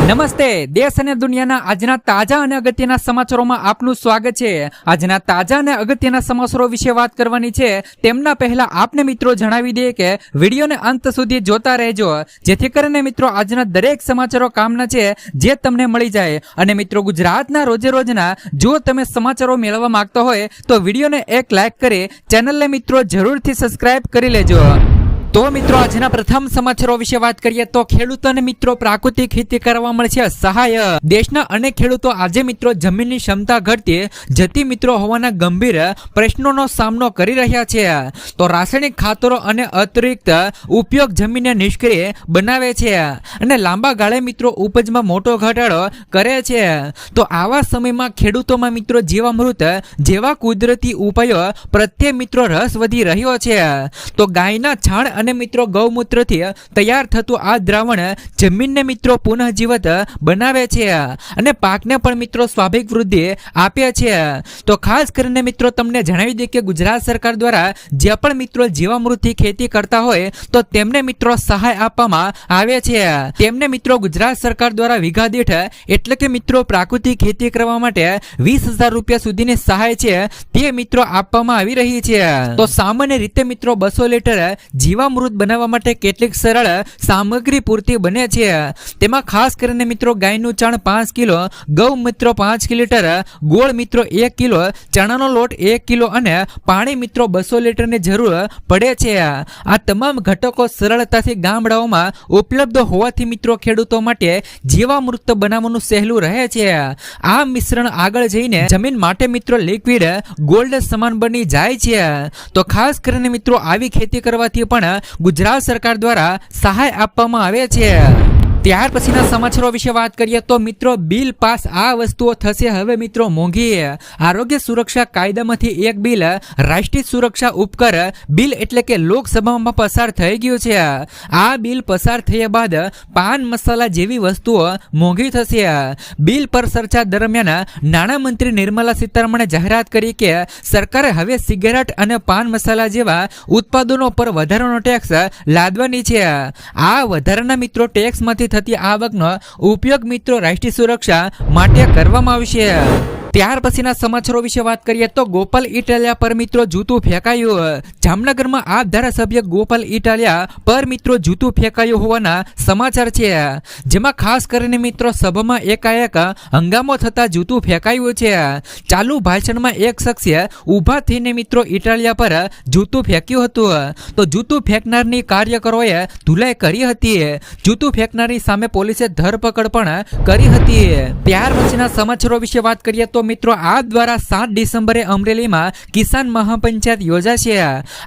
નમસ્તે, દેશ અને દુનિયાના આજના તાજા અને અગત્યના સમાચારોમાં આપનું સ્વાગત છે। આજના તાજા અને અગત્યના સમાચારો વિશે વાત કરવાની છે। તેમના પહેલા આપને મિત્રો જણાવી દઈએ કે વિડીયોને અંત સુધી જોતા રહેજો, જેથી કરીને મિત્રો આજના દરેક સમાચારો કામના છે જે તમને મળી જાય। અને મિત્રો ગુજરાતના રોજે રોજના જો તમે સમાચારો મેળવવા માંગતા હોય તો વિડીયોને એક લાઈક કરી ચેનલને મિત્રો જરૂરથી સબસ્ક્રાઇબ કરી લેજો। તો મિત્રો આજના પ્રથમ સમાચારો વિશે વાત કરીએ તો ખેડૂતોને મિત્રો પ્રાકૃતિક ખેતી કરવા મળશે સહાય। દેશના અનેક ખેડૂતો આજે મિત્રો જમીનની ક્ષમતા ઘટતી જતી મિત્રો હોવાના ગંભીર પ્રશ્નોનો સામનો કરી રહ્યા છે। તો રાસાયણિક ખાતરો અને અતિરિક્ત ઉપયોગ જમીનને નિષ્ક્રિય બનાવે છે અને લાંબા ગાળે મિત્રો ઉપજમાં મોટો ઘટાડો કરે છે। તો આવા સમયમાં ખેડૂતોમાં મિત્રો જીવામૃત જેવા કુદરતી ઉપાયો પ્રત્યે મિત્રો રસ વધી રહ્યો છે। તો ગાયના છાણ અને મિત્રો ગૌમૂત્રથી તૈયાર થતું આ દ્રાવણ જમીનને મિત્રો પુનઃજીવિત બનાવે છે અને પાકને પણ મિત્રો સ્વાભાવિક વૃદ્ધિ આપે છે। તો ખાસ કરીને મિત્રો તમને જણાવી દઈએ કે ગુજરાત સરકાર દ્વારા જે પણ મિત્રો જીવામૃતથી ખેતી કરતા હોય તો તેમને મિત્રો સહાય આપવામાં આવે છે। તેમને મિત્રો ગુજરાત સરકાર દ્વારા વીઘા દીઠ એટલે કે મિત્રો પ્રાકૃતિક ખેતી કરવા માટે 20,000 રૂપિયા સુધીની સહાય છે તે મિત્રો આપવામાં આવી રહી છે। તો સામાન્ય રીતે મિત્રો 200 લીટર જીવામૃત બનાવવા માટે કેટલીક સરળ સામગ્રી પૂરતી બને છે। તેમાં ખાસ કરીને મિત્રો ગાયનું છાણ 5 કિલો, ગૌમૂત્ર 5 લીટર, ગોળ મિત્રો 1 કિલો, ચણાનો લોટ 1 કિલો અને પાણી મિત્રો 200 લીટરની જરૂર પડે છે। આ તમામ ઘટકો સરળતાથી ગામડાઓમાં ઉપલબ્ધ હોવાથી મિત્રો ખેડૂતો માટે જીવામૃત બનાવવાનું સહેલું રહે છે। આ મિશ્રણ આગળ જઈને જમીન માટે મિત્રો લિક્વિડ ગોલ્ડ સમાન બની જાય છે। તો ખાસ કરીને મિત્રો આવી ખેતી કરવાથી પણ ગુજરાત સરકાર દ્વારા સહાય આપવામાં આવે છે। ત્યાર પછીના સમાચારો વિશે વાત કરીએ તો મિત્રો બિલ પાસ આ વસ્તુઓ થશે હવે મિત્રો મોંઘી। આરોગ્ય સુરક્ષા કાયદામાંથી એક બિલ રાષ્ટ્રીય સુરક્ષા ઉપકર બિલ એટલે કે લોકસભામાં પસાર થઈ ગયું છે। આ બિલ પસાર થયા બાદ પાન મસાલા જેવી વસ્તુઓ મોંઘી થશે। બિલ પર ચર્ચા દરમિયાન નાણામંત્રી નિર્મલા સીતારમણે જાહેરાત કરી કે સરકારે હવે સિગારેટ અને પાન મસાલા જેવા ઉત્પાદનો પર વધારાનો ટેક્સ લાદવાની છે। આ વધારાના મિત્રો ટેક્સમાંથી થતી આવકનો ઉપયોગ મિત્રો રાષ્ટ્રીય સુરક્ષા માટે કરવામાં આવશે। ત્યાર પછીના સમાચારો વિશે વાત કરીએ તો ગોપાલ ઇટાલિયા પર મિત્રો જૂતું ફેંકાયું। જામનગરમાં આપ ધારાસભ્ય ગોપાલ ઇટાલિયા પર મિત્રો જૂતું ફેંકાયું હોવાના સમાચાર છે, જેમાં ખાસ કરીને મિત્રો સભામાં એકાએક હંગામો થતા જૂતું ફેંકાયું છે। ચાલુ ભાષણમાં એક શખ્સે ઊભા થઈને મિત્રો ઇટાલિયા પર જૂતું ફેંક્યું હતું, તો જૂતું ફેંકનારની કાર્યકરોએ ધુલાઈ કરી હતી। જૂતું ફેંકનારની સામે પોલીસે ધરપકડ પણ કરી હતી। ત્યાર પછીના સમાચારો વિશે વાત કરીએ તો મિત્રો આપ દ્વારા 7 ડિસેમ્બરે અમરેલીમાં કિસાન મહાપંચાયત યોજાશે।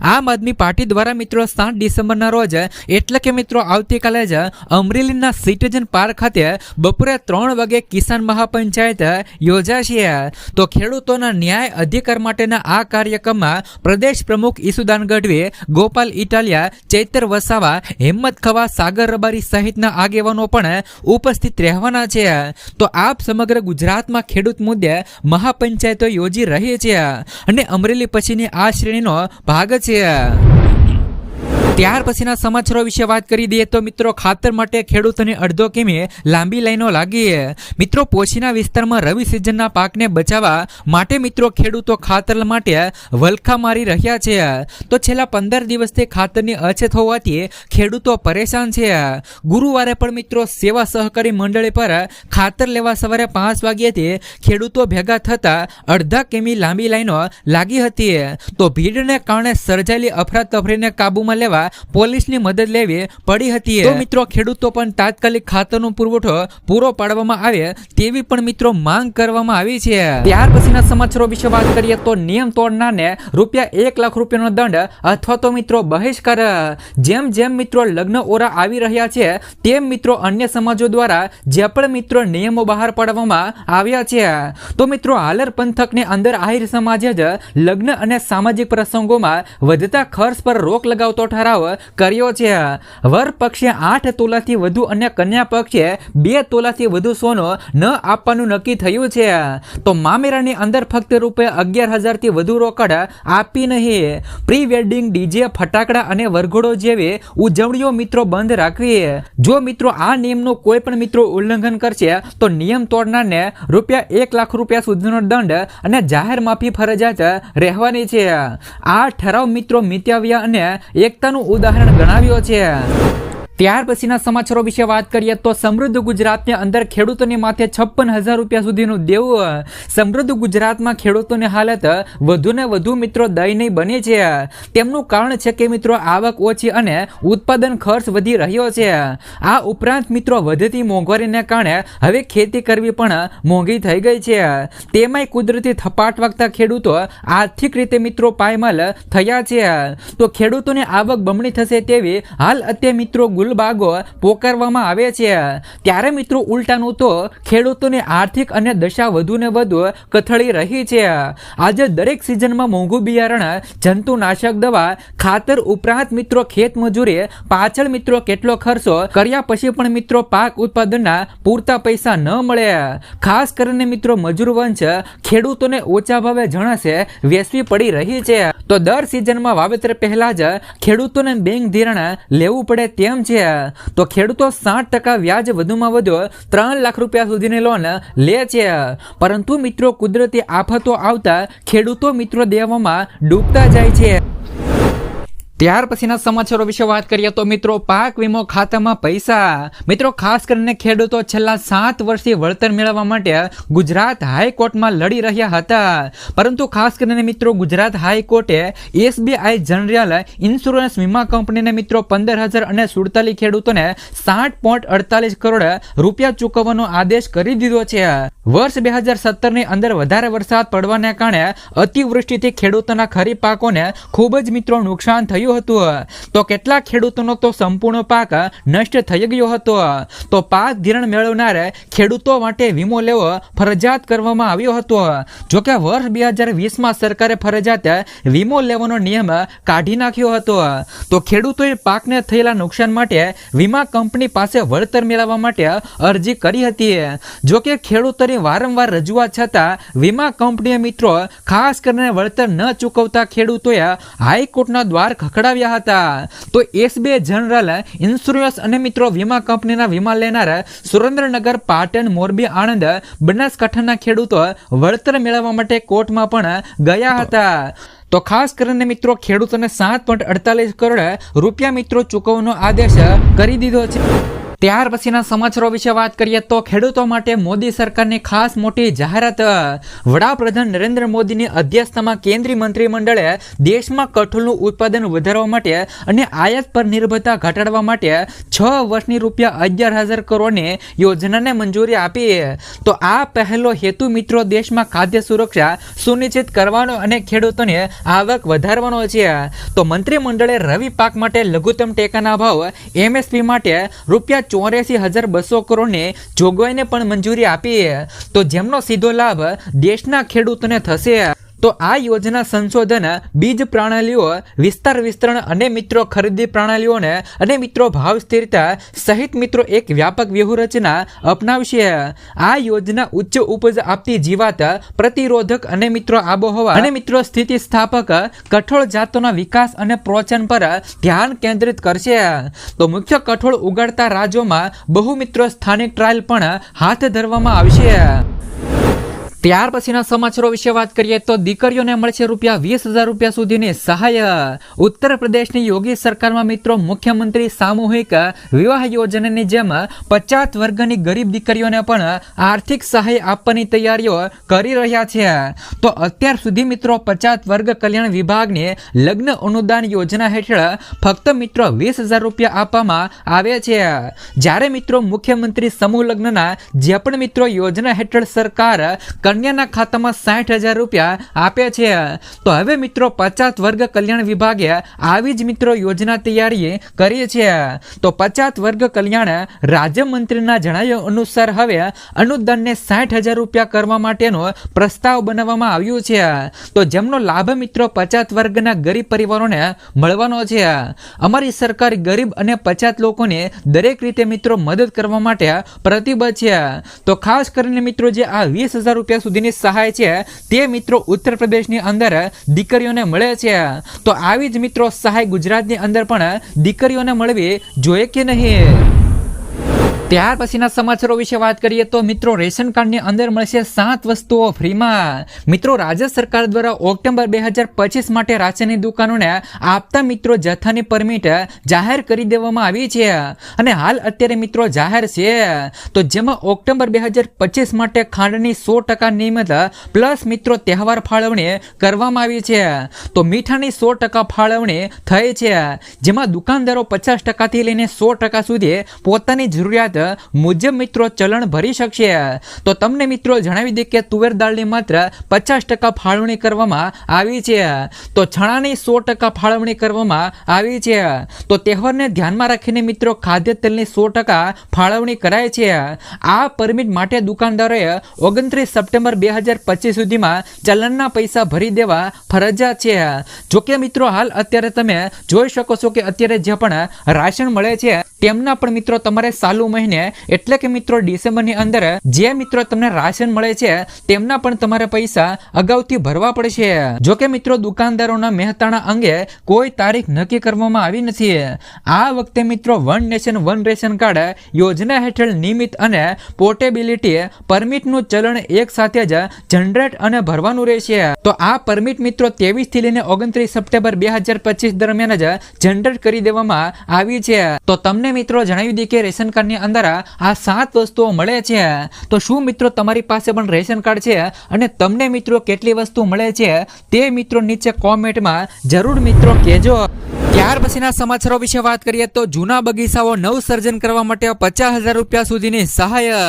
આમ આદમી પાર્ટી દ્વારા મિત્રો 7 ડિસેમ્બરના રોજ એટલે કે મિત્રો આવતીકાલે જ અમરેલીના સિટીઝન પાર્ક ખાતે બપોરે 3 વાગે કિસાન મહાપંચાયત યોજાશે। તો ખેડૂતોના ન્યાય અધિકાર માટેના આ કાર્યક્રમમાં પ્રદેશ પ્રમુખ ઈસુદાન ગઢવી, ગોપાલ ઇટાલિયા, ચૈતર વસાવા, હિંમત ખવા, સાગર રબારી સહિતના આગેવાનો પણ ઉપસ્થિત રહેવાના છે। તો આપ સમગ્ર ગુજરાતમાં ખેડૂત મુદ્દે મહાપંચાયતો યોજી રહી છે અને અમરેલી પછીની આ શ્રેણીનો ભાગ છે। ત્યાર પછીના સમાચારો વિશે વાત કરી દઈએ તો મિત્રો ખાતર માટે ખેડૂતોને અડધો કિમી લાંબી લાઈનો લાગી। મિત્રો પોશીના વિસ્તારમાં રવિ સિઝનના પાકને બચાવવા માટે મિત્રો ખેડૂતો ખાતર માટે વલખા મારી રહ્યા છે। તો છેલ્લા 15 દિવસથી ખાતરની અછત હોવાથી ખેડૂતો પરેશાન છે। ગુરુવારે પણ મિત્રો સેવા સહકારી મંડળી પર ખાતર લેવા સવારે 5 વાગ્યાથી ખેડૂતો ભેગા થતા અડધા કિમી લાંબી લાઈનો લાગી હતી। તો ભીડને કારણે સર્જાયેલી અફરાતફરીને કાબૂમાં લેવા પોલીસની મદદ લેવી પડી હતી। તો મિત્રો ખેડૂતો પણ તાત્કાલિક ખાતરનો પુરવઠો પૂરો પાડવામાં આવે તેવી પણ મિત્રો માંગ કરવામાં આવી છે। ત્યાર પછીના સમાચારો વિશે વાત કરીએ તો નિયમ તોડનારને ₹1 લાખ રૂપિયાનો દંડ અથવા તો મિત્રો બહિષ્કાર। જેમ જેમ મિત્રો લગ્ન ઓરા આવી રહ્યા છે તેમ મિત્રો અન્ય સમાજો દ્વારા જે પણ મિત્રો નિયમો બહાર પાડવામાં આવ્યા છે। તો મિત્રો હાલર પંથકની અંદર આહિર સમાજે જ લગ્ન અને સામાજિક પ્રસંગોમાં વધતા ખર્ચ પર રોક લગાવતો ઠરાવ પ્રસ્તાવ કર્યો છે. વર પક્ષે 8 તોલાથી વધુ અને કન્યા પક્ષે 2 તોલાથી વધુ સોનું ન આપવાનું નક્કી થયું છે. તો મામેરાની અંદર ફક્ત ₹11,000 થી વધુ રોકડ આપી નહીં. પ્રી વેડિંગ ડીજે, ફટાકડા અને વરઘોડો જેવી ઉજવણીઓ મિત્રો બંધ રાખવી. જો મિત્રો આ નિયમનું કોઈ પણ મિત્રો ઉલ્લંઘન કરશે તો નિયમ તોડનારને ₹1 લાખ સુધીનો દંડ અને જાહેર માફી ફરજિયાત રહેવાની છે. આ ઠરાવ મિત્રો મિતવ્યય અને એકતાનું ઉદાહરણ ગણાવ્યો છે. ત્યાર પછીના સમાચારો વિશે વાત કરીએ તો સમૃદ્ધ ગુજરાતની અંદર ખેડૂતોની માથે ₹56,000 સુધીનું દેવું. સમૃદ્ધ ગુજરાતમાં ખેડૂતોની હાલત વધુ ને વધુ મિત્રો દયનીય બની છે. તેમનું કારણ છે કે મિત્રો આવક ઓછી અને ઉત્પાદન ખર્ચ વધી રહ્યો છે. આ ઉપરાંત મિત્રો વધતી મોંઘવારીને કારણે હવે ખેતી કરવી પણ મોંઘી થઈ ગઈ છે. તેમાંય કુદરતી થપાટ વાગતા ખેડૂતો આર્થિક રીતે મિત્રો પાયમાલ થયા છે. તો ખેડૂતોની આવક બમણી થશે તેવી હાલ અત્યારે મિત્રો બાગો પોકારવામાં આવે છે. ત્યારે મિત્રો ઉલટાનું તો ખેડૂતોની આર્થિક અને દશા વધુ ને વધુ કથળી રહી છે. આજે દરેક સિઝનમાં મોંઘું બિયારણ, જંતુનાશક દવા, ખાતર ઉપરાંત મિત્રો ખેત મજૂરી પાછળ મિત્રો કેટલો ખર્ચો કર્યા પછી પણ મિત્રો પાક ઉત્પાદનના પૂરતા પૈસા ન મળે. ખાસ કરીને મિત્રો મજૂર વંશ ખેડૂતોને ઓછા ભાવે જણાશે વેચવી પડી રહી છે. તો દર સિઝનમાં વાવેતર પહેલા જ ખેડૂતોને બેંક ધિરાણ લેવું પડે તેમ છે. તો ખેડૂતો 60% વ્યાજ વધુમાં વધુ ₹3 લાખ સુધીની લોન લે છે. પરંતુ મિત્રો કુદરતી આફતો આવતા ખેડૂતો મિત્રો દેવામાં ડૂબતા જાય છે. ત્યાર પછીના સમાચારો વિશે વાત કરીએ તો મિત્રો પાક વીમો ખાતામાં પૈસા. મિત્રો ખાસ કરીને ખેડૂતો છેલ્લા 7 વર્ષથી વળતર મેળવવા માટે ગુજરાત હાઈકોર્ટમાં લડી રહ્યા હતા. પરંતુ ખાસ કરીને મિત્રો ગુજરાત હાઈકોર્ટે SBI જનરલ ઇન્સ્યોરન્સ વીમા કંપનીને મિત્રો 15,000 અને 47 ખેડૂતોને ₹60.48 કરોડ ચૂકવવાનો આદેશ કરી દીધો છે. વર્ષ 2017ની અંદર વધારે વરસાદ પડવાને કારણે અતિવૃષ્ટિથી ખેડૂતોના ખરીફ પાકોને ખૂબ જ મિત્રો નુકસાન થયું હતું. તો કેટલાક ખેડૂતોનો તો સંપૂર્ણ પાક નષ્ટ થઈ ગયો હતો. તો પાક ધિરાણ મેળવનાર ખેડૂતો માટે વીમો લેવો ફરજિયાત કરવામાં આવ્યો હતો. જોકે વર્ષ 2020માં સરકારે ફરજિયાત વીમો લેવાનો નિયમ કાઢી નાખ્યો હતો. તો ખેડૂતોએ પાકને થયેલા નુકસાન માટે વીમા કંપની પાસે વળતર મેળવવા માટે અરજી કરી હતી. જોકે ખેડૂતોની વારંવાર રજૂઆત છતાં વીમા કંપનીએ મિત્રો ખાસ કરીને વળતર ન ચૂકવતા ખેડૂતોએ હાઈકોર્ટના દ્વાર ખખડાવ્યા હતા. તો SBI જનરલ ઇન્સ્યોરન્સ અને મિત્રો વીમા કંપનીના વીમા લેનાર સુરેન્દ્રનગર, પાટણ, મોરબી, આણંદ, બનાસકાંઠાના ખેડૂતો વળતર મેળવવા માટે કોર્ટમાં પણ ગયા હતા. તો ખાસ કરીને મિત્રો ખેડૂતોને ₹7.48 કરોડ મિત્રો ચૂકવવાનો આદેશ કરી દીધો છે. ત્યાર પછીના સમાચારો વિશે વાત કરીએ તો ખેડૂતો માટે મોદી સરકારની ખાસ મોટી જાહેરાત. વડાપ્રધાન નરેન્દ્ર મોદીની અધ્યક્ષતામાં કેન્દ્રીય મંત્રીમંડળે દેશમાં કઠોળનું ઉત્પાદન વધારવા માટે અને આયાત પર નિર્ભરતા ઘટાડવા માટે 6 વર્ષની ₹11,000 કરોડની યોજનાને મંજૂરી આપી. તો આ પહેલો હેતુ મિત્રો દેશમાં ખાદ્ય સુરક્ષા સુનિશ્ચિત કરવાનો અને ખેડૂતોની આવક વધારવાનો છે. તો મંત્રીમંડળે રવિ પાક માટે લઘુત્તમ ટેકાના ભાવ MSP માટે ₹84,200 કરોડની જોગવાઈને પણ મંજૂરી આપી. તો જેમનો સીધો લાભ દેશના ખેડૂતોને થશે. તો આ યોજના સંશોધન, બીજ પ્રણાલીઓ, વિસ્તરણ અને મિત્રો ખરીદી પ્રણાલીઓને અને મિત્રો ભાવ સ્થિરતા સહિત મિત્રો એક વ્યાપક વ્યૂહરચના અપનાવશે. આ યોજના ઉચ્ચ ઉપજ આપતી જીવાત પ્રતિરોધક અને મિત્રો આબોહવા અને મિત્રો સ્થિતિસ્થાપક કઠોળ જાતોના વિકાસ અને પ્રોત્સાહન પર ધ્યાન કેન્દ્રિત કરશે. તો મુખ્ય કઠોળ ઉગાડતા રાજ્યોમાં બહુ મિત્રો સ્થાનિક ટ્રાયલ પણ હાથ ધરવામાં આવશે. ત્યાર પછીના સમાચારો વિશે વાત કરીએ તો દીકરીઓને મળશે ₹20,000 સુધીની સહાય. ઉત્તર પ્રદેશની યોગી સરકારમાં મિત્રો મુખ્યમંત્રી સામૂહિક વિવાહ યોજનાની જેમ 50 વર્ગની ગરીબ દીકરીઓને પણ આર્થિક સહાય આપવાની તૈયારીઓ કરી રહ્યા છે. તો અત્યાર સુધી મિત્રો 50 વર્ગ કલ્યાણ વિભાગની લગ્ન અનુદાન યોજના હેઠળ ફક્ત મિત્રો ₹20,000 આપવામાં આવે છે. જ્યારે મિત્રો મુખ્યમંત્રી સમૂહ લગ્નના જે પણ મિત્રો યોજના હેઠળ સરકાર કન્યાના ખાતામાં 60,000 રૂપિયા આપે છે. તો હવે મિત્રો 50 વર્ગ કલ્યાણ વિભાગે આવી જ મિત્રો યોજના તૈયારી કરી છે. તો 50 વર્ગ કલ્યાણ રાજ્યમંત્રીના જણાવ્યા અનુસાર હવે અનુદાનને 60,000 રૂપિયા કરવા માટેનો પ્રસ્તાવ બનાવવામાં આવ્યો છે. તો જેમનો લાભ મિત્રો 50 વર્ગના ગરીબ પરિવારોને મળવાનો છે. અમારી સરકાર ગરીબ અને 50 લોકોને દરેક રીતે મિત્રો મદદ કરવા માટે પ્રતિબદ્ધ છે. તો ખાસ કરીને મિત્રો જે આ 20,000 રૂપિયા સુધીની સહાય છે તે મિત્રો ઉત્તર પ્રદેશની અંદર દીકરીઓને મળે છે. તો આવી જ મિત્રો સહાય ગુજરાતની અંદર પણ દીકરીઓને મળવી જોઈએ કે નહીં. ત્યાર પછીના સમાચારો વિશે વાત કરીએ તો મિત્રો રેશન કાર્ડની અંદર મળશે 7 વસ્તુઓ ફ્રીમાં. મિત્રો રાજ્ય સરકાર દ્વારા ઓક્ટોબર 2025 માટે રાશનની દુકાનોને આપતા મિત્રો જથ્થાની પરમિટ જાહેર કરી દેવામાં આવી છે અને હાલ અત્યારે મિત્રો જાહેર છે. તો જેમાં ઓક્ટોબર 2025 માટે ખાંડની 100% નિયમિત પ્લસ મિત્રો તહેવાર ફાળવણી કરવામાં આવી છે. તો મીઠાની 100% ફાળવણી થઈ છે, જેમાં દુકાનદારો 50% થી લઈને 100% સુધી પોતાની જરૂરિયાત મુજબ મિત્રો ચલણ ભરી શકશે. તો તમને મિત્રો જણાવી દે કે તુવેર દાળની માત્ર 50% ફાળવણી કરવામાં આવી છે. તો છણાની 100% ફાળવણી કરવામાં આવી છે. તો તહેવારને ધ્યાનમાં રાખીને મિત્રો ખાદ્ય તેલની 100% ફાળવણી કરાય છે. આ પરમિટ માટે દુકાનદારોએ 29 સપ્ટેમ્બર 2025 સુધીમાં ચલણના પૈસા ભરી દેવા ફરજિયાત છે. જોકે મિત્રો હાલ અત્યારે તમે જોઈ શકો છો કે અત્યારે જે પણ રાશન મળે છે તેમના પણ મિત્રો તમારે ચાલુ મહિને એટલે કે મિત્રો ડિસેમ્બરની અંદર જે મિત્રો તમને રાશન મળે છે તેમના પણ તમારે પૈસા અગાઉથી ભરવા પડશે. જોકે મિત્રો દુકાનદારોના મહેતાણા અંગે કોઈ તારીખ નક્કી કરવામાં આવી નથી. આ વખતે મિત્રો one nation one ration card યોજના હેઠળ નિયમિત અને પોર્ટેબિલિટી પરમિટનું ચલણ એક સાથે જ જનરેટ અને ભરવાનું રહેશે. તો આ પરમિટ મિત્રો 23 થી લઈને 29 સપ્ટેમ્બર 2025 દરમિયાન જ જનરેટ કરી દેવામાં આવી છે. તો તમને મિત્રો જણાવી દઈએ કે રેશન કાર્ડની અંદર આ 7 વસ્તુઓ મળે છે. તો શું મિત્રો તમારી પાસે પણ રેશન કાર્ડ છે અને તમને મિત્રો કેટલી વસ્તુ મળે છે તે મિત્રો નીચે કોમેન્ટમાં જરૂર મિત્રો કહેજો. ત્યાર પછીના સમાચારો વિશે વાત કરીએ તો જૂના બગીચાઓ નવસર્જન કરવા માટે 50,000 રૂપિયા સુધીની સહાય.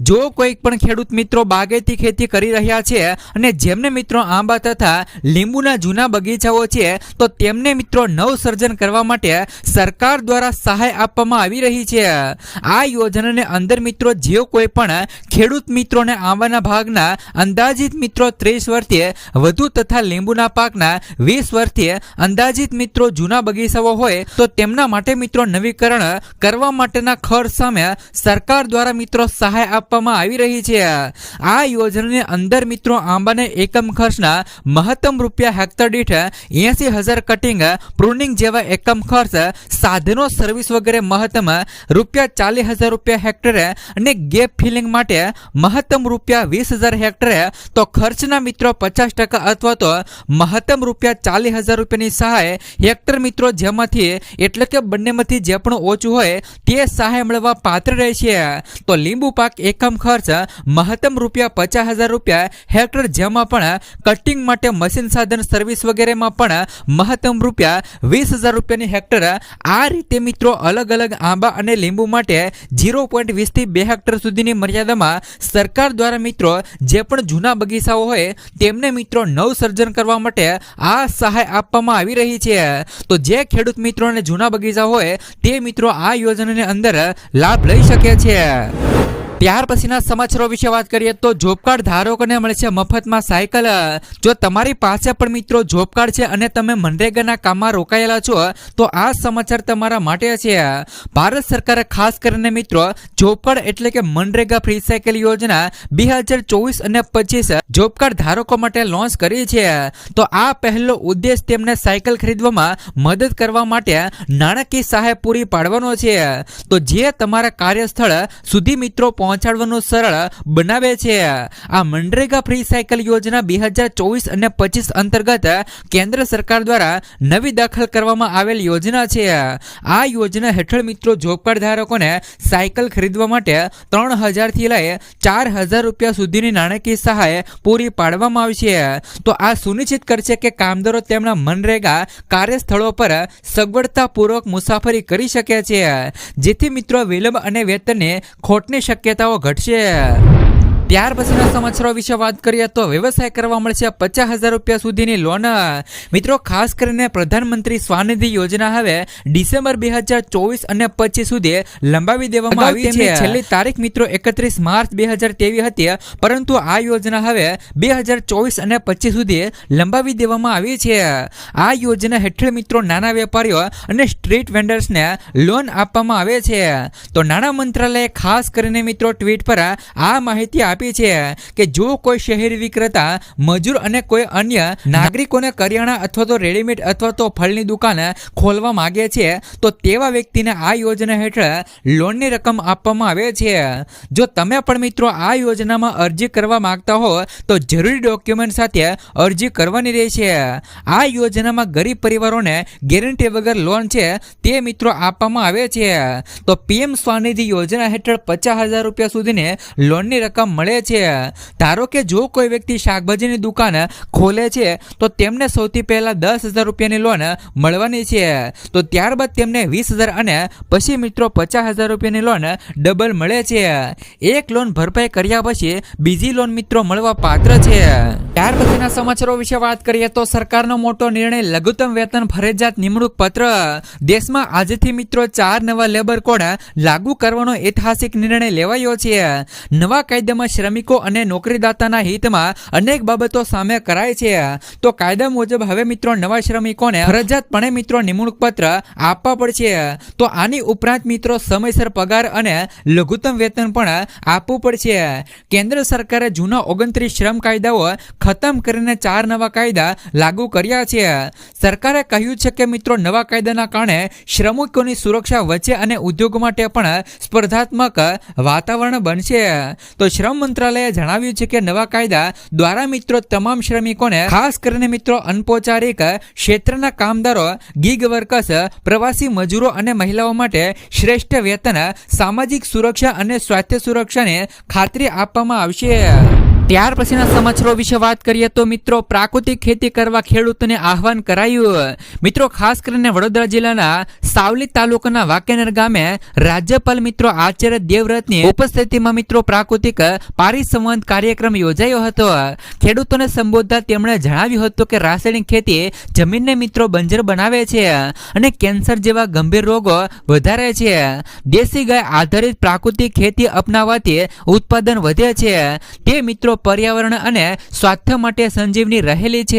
જો કોઈક પણ ખેડૂત મિત્રો બાગાયતી ખેતી કરી રહ્યા છે અને જેમને મિત્રો આંબા તથા લીંબુના જૂના બગીચાઓ છે તો તેમને મિત્રો નવસર્જન કરવા માટે સરકાર દ્વારા સહાય આપવામાં આવી રહી છે. આ યોજનાને અંદર મિત્રો જે કોઈ પણ ખેડૂત મિત્રોને આંબાના ભાગના અંદાજિત મિત્રો 30 વર્ષથી વધુ તથા લીંબુના પાકના 20 વર્ષથી અંદાજિત મિત્રો જૂના બગીચાઓ હોય તો તેમના માટે મિત્રો નવીકરણ કરવા માટેના ખર્ચ સામે સરકાર દ્વારા મિત્રો સહાય આપવામાં આવી રહી છે. આ યોજનાની અંદર મિત્રો આંબાને એકમ ખર્ચના મહત્તમ રૂપિયા હેક્ટર દીઠ 80,000 કટિંગ પ્રુનિંગ જેવા એકમ ખર્ચ સાધનો સર્વિસ વગેરે મહત્તમ રૂપિયા 40,000 રૂપિયા હેક્ટરે અને ગેપ ફિલિંગ માટે મહત્તમ રૂપિયા 20,000 હેક્ટરે તો ખર્ચના મિત્રો 50% અથવા તો મહત્તમ રૂપિયા 40,000 રૂપિયાની સહાય હેક્ટર મિત્રો જેમાંથી એટલે કે બંનેમાંથી જે પણ ઓછું હોય તે સહાય મળવા પાત્ર રહેશે. તો લીંબુ પાક એકમ ખર્ચ મહત્તમ રૂપિયા 50,000 રૂપિયા હેક્ટર જેમાં પણ કટિંગ માટે મશીન સાધન સર્વિસ વગેરેમાં પણ મહત્તમ રૂપિયા 20,000 રૂપિયાની હેક્ટર. આ રીતે મિત્રો અલગ અલગ આંબા અને લીંબુ માટે 0.20 થી 2 હેક્ટર સુધીની મર્યાદામાં સરકાર દ્વારા મિત્રો જે પણ જૂના બગીચાઓ હોય તેમને મિત્રો નવસર્જન કરવા માટે આ સહાય આપવામાં આવી રહી છે. તો જે ખેડૂત મિત્રોને જૂના બગીચા હોય તે મિત્રો આ યોજનાની અંદર લાભ લઈ શકે છે. ત્યાર પછીના સમાચારો વિશે વાત કરીએ તો જોબ કાર્ડ ધારકોને મળશે મફતમાં સાયકલ. જો તમારી પાસે પણ મિત્રો જોબ કાર્ડ છે અને તમે મનરેગાના કામમાં રોકાયેલા છો તો આ સમાચાર તમારા માટે છે. ભારત સરકારે ખાસ કરીને મિત્રો જોબ કાર્ડ એટલે કે મનરેગા ફ્રી સાયકલ યોજના 2024 અને 25 જોબ કાર્ડ ધારકો માટે લોન્ચ કરી છે. તો આ પહેલો ઉદ્દેશ તેમને સાયકલ ખરીદવામાં મદદ કરવા માટે નાણાકીય સહાય પૂરી પાડવાનો છે. તો જે તમારા કાર્યસ્થળ સુધી મિત્રો પહોંચાડવાનું સરળ બનાવે છે. આ મનરેગા ફ્રી સાયકલ યોજના 2024 અને 25 અંતર્ગત કેન્દ્ર સરકાર દ્વારા નવી દાખલ કરવામાં આવેલ યોજના છે. આ યોજના હેઠળ મિત્રો જોબ કાર્ડ ધારકોને સાયકલ ખરીદવા માટે 3,000 થી લઈ 4,000 રૂપિયા સુધીની નાણાકીય સહાય પૂરી પાડવામાં આવશે. તો આ સુનિશ્ચિત કરશે કે કામદારો તેમના મનરેગા કાર્યસ્થળો પર સગવડતાપૂર્વક મુસાફરી કરી શકે છે, જેથી મિત્રો વિલંબ અને વેતનની ખોટની શક્યતાઓ ઘટશે. ત્યાર પછીના સમાચારો વિશે વાત કરીએ તો વ્યવસાય કરવા મળશે 50,000 રૂપિયા સુધીની લોન. મિત્રો ખાસ કરીને પ્રધાનમંત્રી સ્વનિધિ યોજના હવે ડિસેમ્બર 2024 અને 25 સુધી લંબાવી દેવામાં આવી છે. છેલ્લી તારીખ મિત્રો 31 માર્ચ 2023 હતી, પરંતુ આ યોજના હવે 2024 અને 25 સુધી લંબાવી દેવામાં આવી છે. આ યોજના હેઠળ મિત્રો નાના વેપારીઓ અને સ્ટ્રીટ વેન્ડર્સને લોન આપવામાં આવે છે. તો નાણાં મંત્રાલયે ખાસ કરીને મિત્રો ટ્વીટ પર આ માહિતી આપી છે કે જો કોઈ શહેરી વિક્રેતા, મજૂર અને કોઈ અન્ય નાગરિકોને કરિયાણા અથવા તો રેડીમેડ અથવા તો ફળની દુકાન ખોલવા માંગે છે તો તેવા વ્યક્તિને આ યોજના હેઠળ લોનની રકમ આપવામાં આવે છે. જો તમે પણ મિત્રો આ યોજનામાં અરજી કરવા માંગતા હો તો જરૂરી ડોક્યુમેન્ટ સાથે અરજી કરવાની રહેશે. આ યોજનામાં ગરીબ પરિવારોને ગેરંટી વગર લોન છે તે મિત્રો આપવામાં આવે છે. તો પીએમ સ્વનિધિ યોજના હેઠળ 50,000 રૂપિયા સુધીની લોનની રકમ મળે છે. ધારો કે જો કોઈ વ્યક્તિ શાકભાજીની દુકાન ખોલે છે તો તેમને સૌથી પહેલા 10,000 રૂપિયાની લોન મળવાની છે. તો ત્યારબાદ તેમને 20,000 અને પછી મિત્રો 50,000 રૂપિયાની લોન ડબલ મળે છે. એક લોન ભરપાઈ કર્યા પછી બીજી લોન મિત્રો મળવા પાત્ર છે. ત્યાર પછીના સમાચારો વિશે વાત કરીએ તો સરકારનો મોટો નિર્ણય, લઘુત્તમ વેતન ફરજિયાત નિમણૂક પત્ર. દેશમાં આજથી મિત્રો 4 નવા લેબર કોડ લાગુ કરવાનો ઐતિહાસિક નિર્ણય લેવાયો છે. નવા કાયદામાં શ્રમિકો અને નોકરીદાતાના હિતમાં અનેક બાબતો સામે કરાય છે. તો કાયદા મુજબ હવે મિત્રો નવા શ્રમિકોને ફરજિયાતપણે મિત્રો નિમણૂક પત્ર આપવા પડશે. તો આની ઉપરાંત મિત્રો સમયસર પગાર અને લઘુત્તમ વેતન પણ આપવું પડશે. કેન્દ્ર સરકારે જૂના 29 શ્રમ કાયદાઓ ખતમ કરીને 4 નવા કાયદા લાગુ કર્યા છે. સરકારે કહ્યું છે કે મિત્રો નવા કાયદાના કારણે શ્રમિકોની સુરક્ષા વચ્ચે અને ઉદ્યોગ માટે પણ સ્પર્ધાત્મક વાતાવરણ બનશે. તો શ્રમ મંત્રાલયે જણાવ્યું છે કે નવા કાયદા દ્વારા મિત્રો તમામ શ્રમિકોને, ખાસ કરીને મિત્રો અનૌપચારિક ક્ષેત્રના કામદારો, ગીગ વર્કર્સ, પ્રવાસી મજૂરો અને મહિલાઓ માટે શ્રેષ્ઠ વેતન, સામાજિક સુરક્ષા અને સ્વાસ્થ્ય સુરક્ષાની ખાતરી આપવામાં આવશે. ત્યાર પછીના સમાચારો વિશે વાત કરીએ તો મિત્રો પ્રાકૃતિક ખેતી કરવા ખેડૂતોને આહવાન કરાયું. મિત્રો ખાસ કરીને વડોદરા જિલ્લાના સાવલી તાલુકાના વાંકાનેર ગામે રાજ્યપાલ મિત્રો આચાર્ય દેવવ્રતની ઉપસ્થિતિમાં મિત્રો પ્રાકૃતિક પારિસંવાદ કાર્યક્રમ યોજાયો હતો. ખેડૂતોને સંબોધતા તેમણે જણાવ્યું હતું કે રાસાયણિક ખેતી જમીનને મિત્રો બંજર બનાવે છે અને કેન્સર જેવા ગંભીર રોગો વધારે છે. દેશી ગાય આધારિત પ્રાકૃતિક ખેતી અપનાવવાથી ઉત્પાદન વધે છે. તે મિત્રો પર્યાવરણ અને સ્વાસ્થ્ય માટે સંજીવની રહેલી છે.